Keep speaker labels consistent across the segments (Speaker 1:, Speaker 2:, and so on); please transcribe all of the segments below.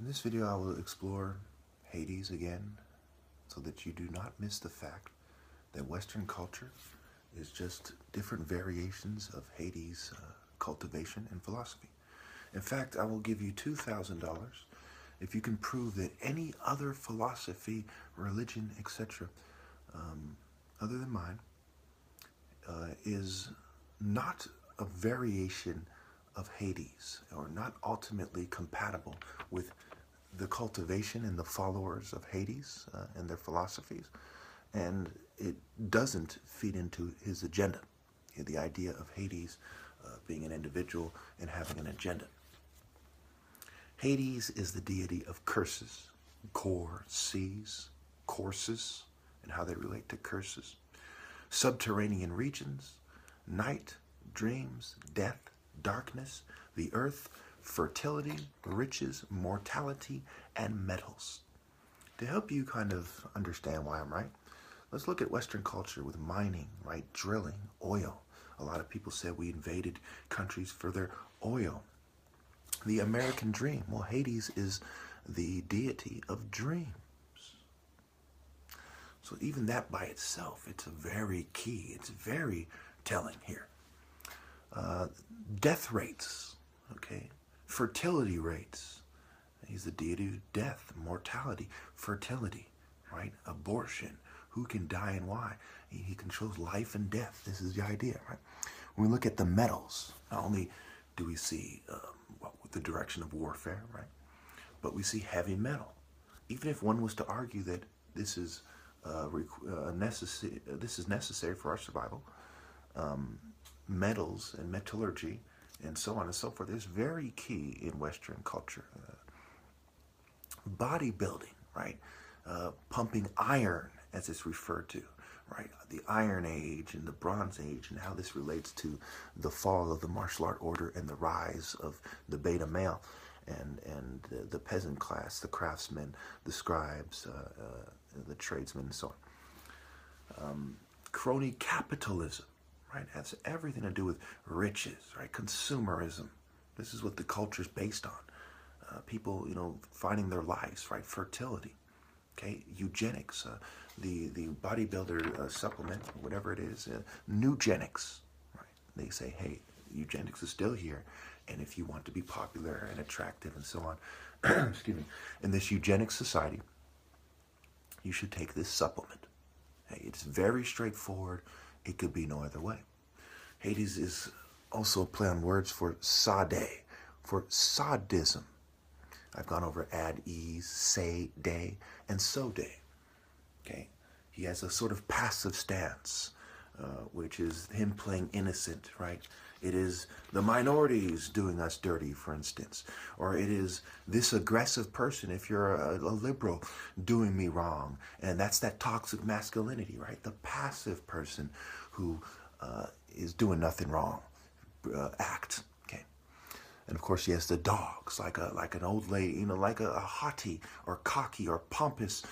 Speaker 1: In this video, I will explore Hades again so that you do not miss the fact that Western culture is just different variations of Hades cultivation and philosophy. In fact, I will give you $2,000 if you can prove that any other philosophy, religion, etc., other than mine, is not a variation of Hades, or not ultimately compatible with the cultivation and the followers of Hades and their philosophies, and it doesn't feed into his agenda, the idea of Hades being an individual and having an agenda. Hades is the deity of curses, core, seas, courses, and how they relate to curses, subterranean regions, night, dreams, death, darkness, the earth, fertility, riches, mortality, and metals. To help you kind of understand why I'm right, let's look at Western culture with mining, right? Drilling, oil. A lot of people said we invaded countries for their oil. The American dream. Well, Hades is the deity of dreams. So even that by itself, it's a very key. It's very telling here. Death rates, okay? Fertility rates. He's the deity of death, mortality, fertility, right? Abortion. Who can die and why? He controls life and death. This is the idea, right? When we look at the metals, not only do we see the direction of warfare, right? But we see heavy metal. Even if one was to argue that this is necessary for our survival, metals and metallurgy and so on and so forth is very key in Western culture. Bodybuilding, right? Pumping iron, as it's referred to, right? The Iron Age and the Bronze Age, and how this relates to the fall of the martial art order and the rise of the beta male and the peasant class, the craftsmen, the scribes, the tradesmen, and so on. Crony capitalism, right? Has everything to do with riches, right? Consumerism. This is what the culture is based on. People, finding their lives, right? Fertility, okay? Eugenics, the bodybuilder supplement, whatever it is, nugenics, right? They say, hey, eugenics is still here, and if you want to be popular and attractive and so on, excuse me, in this eugenic society, you should take this supplement. Hey, it's very straightforward. It could be no other way. Hades is also a play on words for sade, for sadism. I've gone over ad ease, say day, and so day. Okay, he has a sort of passive stance, which is him playing innocent, right? It is the minorities doing us dirty, for instance, or it is this aggressive person, if you're a liberal, doing me wrong, and that's that toxic masculinity, right? The passive person who is doing nothing wrong, act. And of course, he has the dogs, like an old lady, like a haughty or cocky or pompous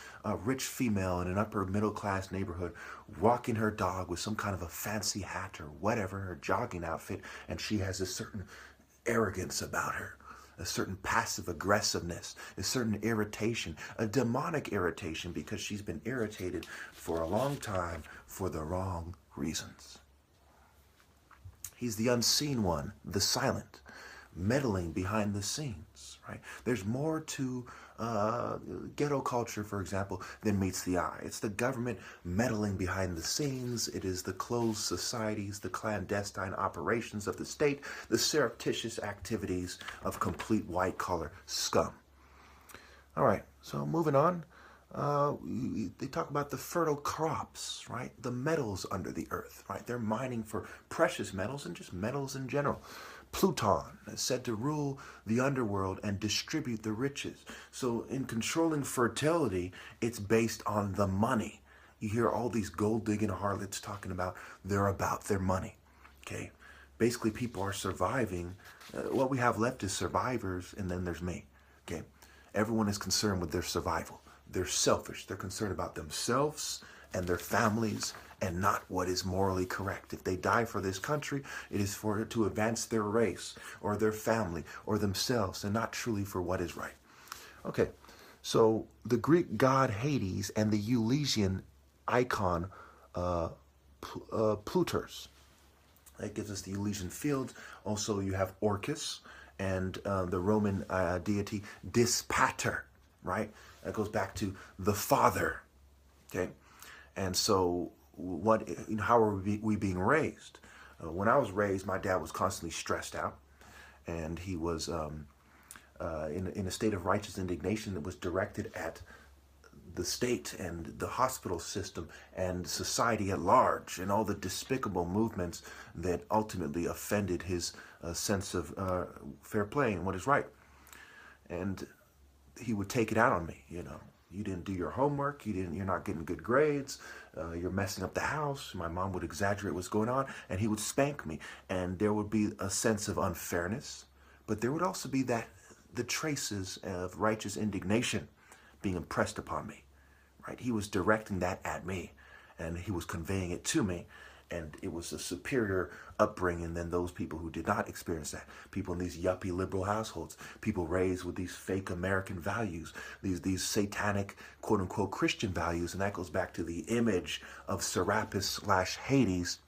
Speaker 1: rich female in an upper middle class neighborhood, walking her dog with some kind of a fancy hat or whatever, her jogging outfit, and she has a certain arrogance about her, a certain passive aggressiveness, a certain irritation, a demonic irritation, because she's been irritated for a long time for the wrong reasons. He's the unseen one, the silent, meddling behind the scenes, right? There's more to ghetto culture, for example, than meets the eye. It's the government meddling behind the scenes. It is the closed societies, the clandestine operations of the state, the surreptitious activities of complete white-collar scum. All right, so moving on. They talk about the fertile crops, right? The metals under the earth, right? They're mining for precious metals and just metals in general. Pluton is said to rule the underworld and distribute the riches. So in controlling fertility, it's based on the money. You hear all these gold-digging harlots talking about they're about their money, okay? Basically, people are surviving. What we have left is survivors, and then there's me, okay? Everyone is concerned with their survival. They're selfish. They're concerned about themselves and their families and not what is morally correct. If they die for this country, it is to advance their race or their family or themselves and not truly for what is right. Okay, so the Greek god Hades and the Eleusinian icon Pluters. That gives us the Elysian fields. Also, you have Orcus and the Roman deity Dispater, right? That goes back to the Father, okay? And so, how are we being raised? When I was raised, my dad was constantly stressed out, and he was in a state of righteous indignation that was directed at the state and the hospital system and society at large, and all the despicable movements that ultimately offended his sense of fair play and what is right. And he would take it out on me. You didn't do your homework, you're not getting good grades, you're messing up the house. My mom would exaggerate what's going on, and he would spank me, and there would be a sense of unfairness, but there would also be the traces of righteous indignation being impressed upon me, right? He was directing that at me, and he was conveying it to me, and it was a superior upbringing than those people who did not experience that. People in these yuppie liberal households, people raised with these fake American values, these satanic, quote unquote, Christian values, and that goes back to the image of Serapis / Hades,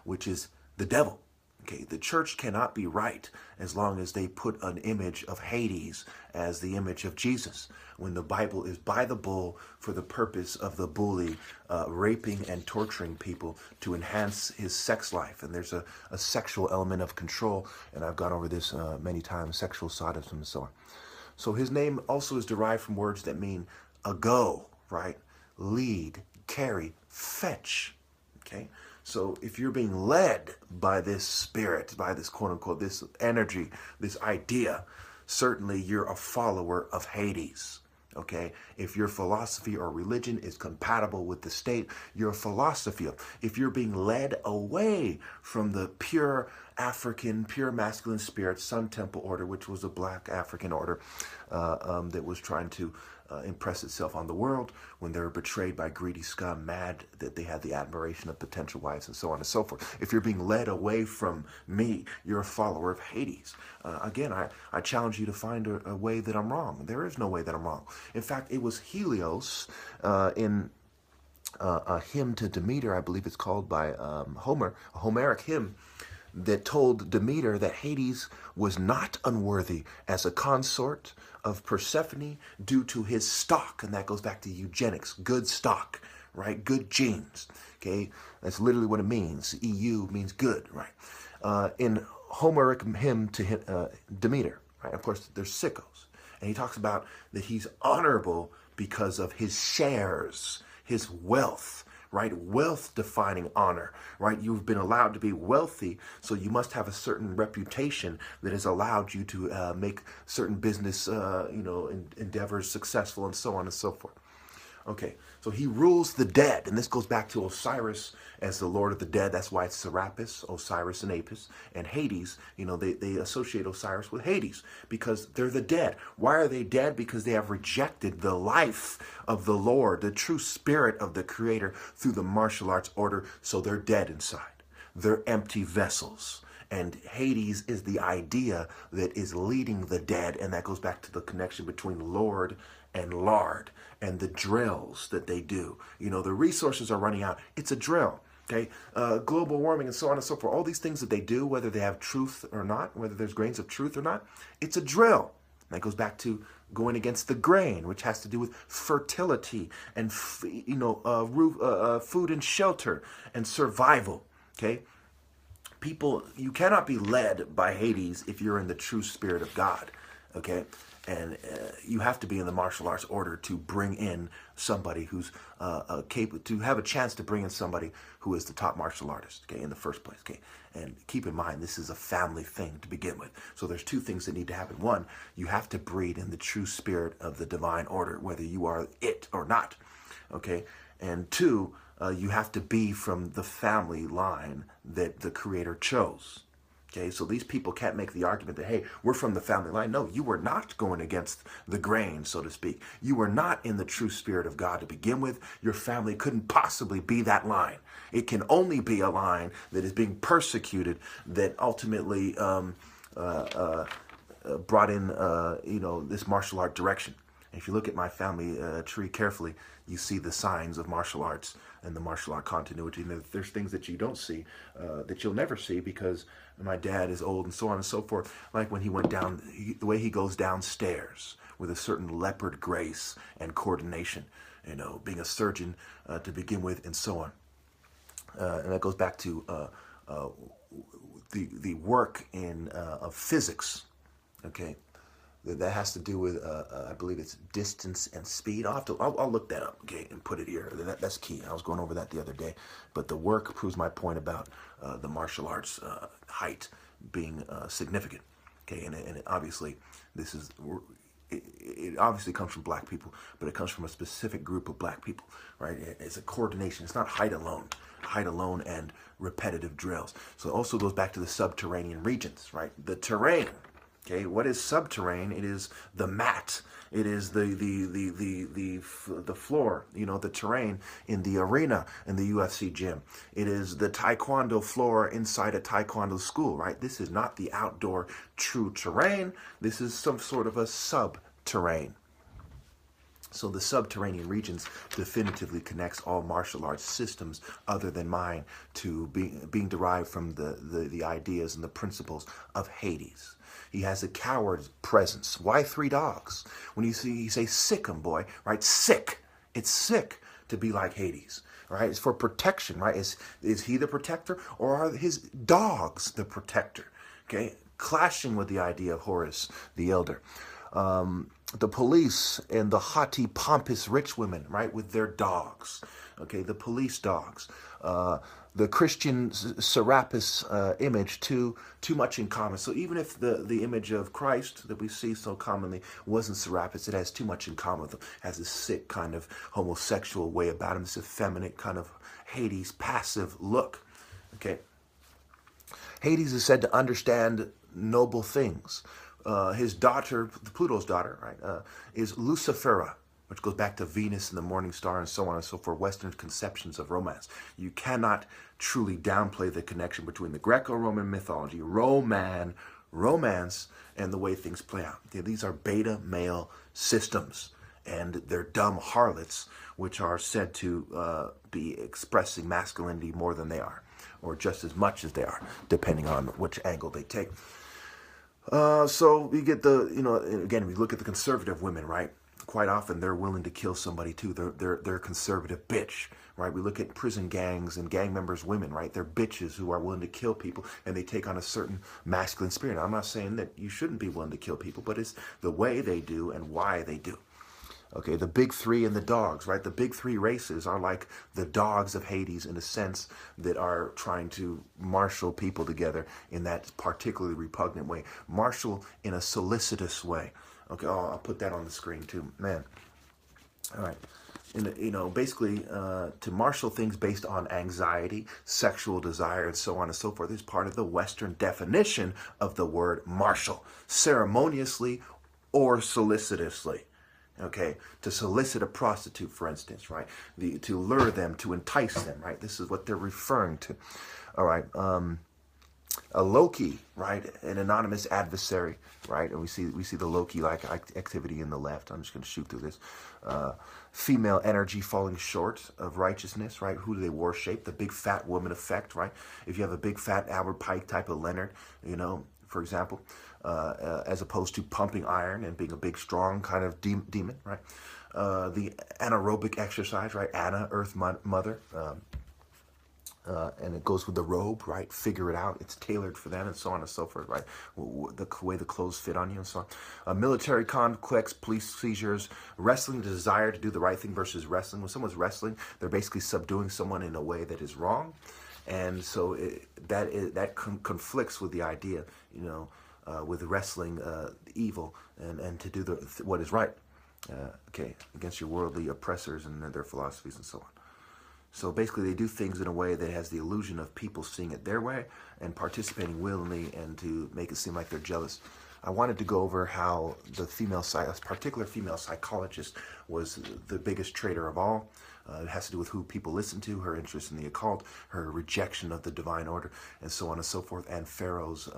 Speaker 1: which is the devil. Okay, the church cannot be right as long as they put an image of Hades as the image of Jesus, when the Bible is by the bull for the purpose of the bully raping and torturing people to enhance his sex life. And there's a sexual element of control, and I've gone over this many times, sexual sadism and so on. So his name also is derived from words that mean go, right? Lead, carry, fetch, okay? So if you're being led by this spirit, by this quote unquote, this energy, this idea, certainly you're a follower of Hades. Okay? If your philosophy or religion is compatible with the state, you're a philosophy. If you're being led away from the pure African, pure masculine spirit, Sun Temple order, which was a black African order that was trying to impress itself on the world when they were betrayed by greedy scum, mad that they had the admiration of potential wives and so on and so forth. If you're being led away from me, you're a follower of Hades. Again, I challenge you to find a way that I'm wrong. There is no way that I'm wrong. In fact, it was Helios in a hymn to Demeter, I believe it's called by Homer, a Homeric hymn, that told Demeter that Hades was not unworthy as a consort of Persephone due to his stock. And that goes back to eugenics, good stock, right? Good genes, okay? That's literally what it means. EU means good, right? In Homeric hymn to Demeter, right? Of course, there's sickos. And he talks about that he's honorable because of his shares, his wealth, right? Wealth defining honor, right? You've been allowed to be wealthy, so you must have a certain reputation that has allowed you to make certain business, endeavors successful, and so on and so forth. Okay, so he rules the dead, and this goes back to Osiris as the Lord of the Dead. That's why it's Serapis, Osiris, and Apis. And Hades, they associate Osiris with Hades because they're the dead. Why are they dead? Because they have rejected the life of the Lord, the true spirit of the Creator through the martial arts order, so they're dead inside. They're empty vessels. And Hades is the idea that is leading the dead, and that goes back to the connection between Lord and lard and the drills that they do. The resources are running out. It's a drill, okay? Global warming and so on and so forth. All these things that they do, whether they have truth or not, whether there's grains of truth or not, it's a drill. And that goes back to going against the grain, which has to do with fertility and, food and shelter and survival, okay? People, you cannot be led by Hades if you're in the true spirit of God, okay? And you have to be in the martial arts order to bring in somebody who's capable, to have a chance to bring in somebody who is the top martial artist, okay, in the first place, okay? And keep in mind, this is a family thing to begin with. So there's two things that need to happen. One, you have to breed in the true spirit of the divine order, whether you are it or not, okay? And two, you have to be from the family line that the Creator chose. Okay, so these people can't make the argument that, hey, we're from the family line. No, you were not going against the grain, so to speak. You were not in the true spirit of God to begin with. Your family couldn't possibly be that line. It can only be a line that is being persecuted, that ultimately brought in, this martial art direction. And if you look at my family tree carefully, you see the signs of martial arts and the martial art continuity. And there's things that you don't see, that you'll never see, because my dad is old and so on and so forth. Like when he went down, the way he goes downstairs with a certain leopard grace and coordination, being a surgeon to begin with, and so on. And that goes back to the work of physics, okay? That has to do with, I believe it's distance and speed. I'll look that up, okay, and put it here. That's key. I was going over that the other day. But the work proves my point about the martial arts height being significant, okay? And obviously, it obviously comes from black people, but it comes from a specific group of black people, right? It's a coordination. It's not height alone and repetitive drills. So it also goes back to the subterranean regions, right? The terrain. Okay, what is subterranean? It is the mat. It is the floor, the terrain in the arena in the UFC gym. It is the taekwondo floor inside a taekwondo school, right? This is not the outdoor true terrain. This is some sort of a subterranean. So the subterranean regions definitively connects all martial arts systems other than mine to being derived from the ideas and the principles of Hades. He has a coward's presence. Why three dogs? When you say sick 'em, boy, right? Sick. It's sick to be like Hades, right? It's for protection, right? Is he the protector, or are his dogs the protector? Okay, clashing with the idea of Horus the Elder. The police and the haughty, pompous rich women, right, with their dogs. Okay, the police dogs. The Christian Serapis image, too much in common. So even if the image of Christ that we see so commonly wasn't Serapis, it has too much in common with him. It has a sick kind of homosexual way about him, this effeminate kind of Hades passive look. Okay, Hades is said to understand noble things. His daughter, Pluto's daughter, right, is Lucifera, which goes back to Venus and the morning star and so on and so forth, Western conceptions of romance. You cannot truly downplay the connection between the Greco-Roman mythology, romance, and the way things play out. These are beta male systems, and they're dumb harlots, which are said to be expressing masculinity more than they are, or just as much as they are, depending on which angle they take. So we get again, we look at the conservative women, right? Quite often they're willing to kill somebody too. They're conservative bitch, right? We look at prison gangs and gang members, women, right? They're bitches who are willing to kill people, and they take on a certain masculine spirit. I'm not saying that you shouldn't be willing to kill people, but it's the way they do and why they do. Okay, the big three and the dogs, right? The big three races are like the dogs of Hades in a sense, that are trying to marshal people together in that particularly repugnant way. Marshal in a solicitous way. Okay, I'll put that on the screen too. Man. All right. Basically, to marshal things based on anxiety, sexual desire, and so on and so forth is part of the Western definition of the word marshal. Ceremoniously or solicitously. Okay, to solicit a prostitute, for instance, right? To lure them, to entice them, right? This is what they're referring to. All right, a Loki, right? An anonymous adversary, right? And we see the Loki-like activity in the left. I'm just going to shoot through this. Female energy falling short of righteousness, right? Who do they worship? The big fat woman effect, right? If you have a big fat Albert Pike type of Leonard, for example, as opposed to pumping iron and being a big, strong kind of demon, right? The anaerobic exercise, right? Anna, Earth Mother, and it goes with the robe, right? Figure it out. It's tailored for them, and so on and so forth, right? The way the clothes fit on you, and so on. Military conflicts, police seizures, wrestling, the desire to do the right thing versus wrestling. When someone's wrestling, they're basically subduing someone in a way that is wrong, and so that conflicts with the idea, with wrestling evil and to do what is right, against your worldly oppressors and their philosophies and so on. So basically they do things in a way that has the illusion of people seeing it their way and participating willingly, and to make it seem like they're jealous. I wanted to go over how the particular female psychologist was the biggest traitor of all. It has to do with who people listen to, her interest in the occult, her rejection of the divine order, and so on and so forth. And Pharaoh's,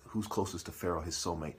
Speaker 1: who's closest to Pharaoh, his soulmate,